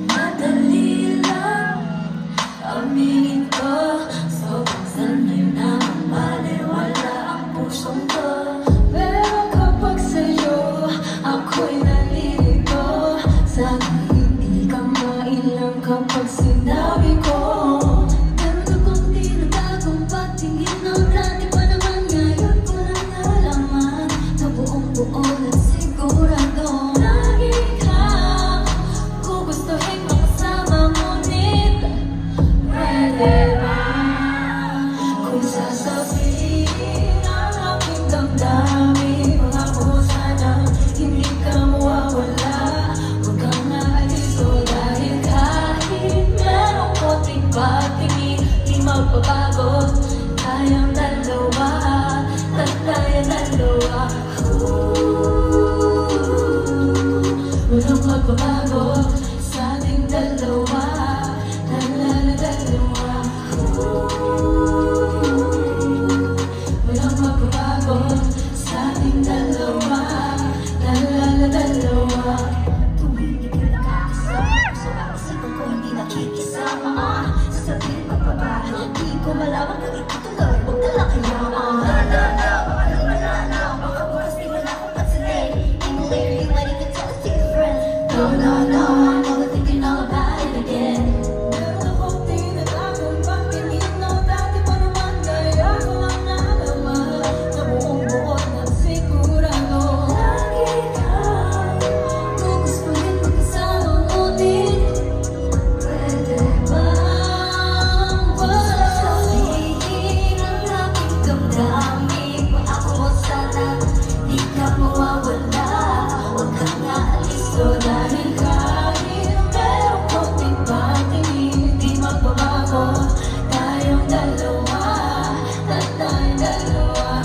Madali lang aminin ko, sobrang sanay na maliwala ang pusong ko. Pero kapag sa'yo ako'y nalilito, sana hindi ka mailang kapag sinabi ko. Meron akong tinatagong pagtingin ng dati pa naman, ngayon ko lang nalaman na buong buo at sigurado lagi kang gugustuhin makasama, ngunit pwede ba kung sasabihin ang aking damdamin? Pangako sana hindi ka mawawala, huwag kang aalis o dahil kahit merong konting patingin, di magbabago tayong dalawa, tayong dalawa. Walang magbabago sa ating dalawa, dalawa. Walang magbabago sa ating dalawa, dalawa. Tuwing ika'y nakakasama, puso at isipan ko hindi nakikisama. Sasabihin pa ba ba, di ko malaman kung itutuloy o tala kaya. Baka bukas di mo na akong pansinin. Even later you might even tell us to your friends. No, I'm only thinking all about it again. Meron akong tinatagong pagtingin ng dati pa naman, kaya ko lang nalaman na buong buod at sigurado lagi kang gugustuhin magkasama, ngunit pwede bang wala sabihin ang aking damdamin? Pangako sana di ka mawawala, huwag kang aalis o dahil kahit merong konting patingin, di magbabago tayong dalawa, tayong dalawa.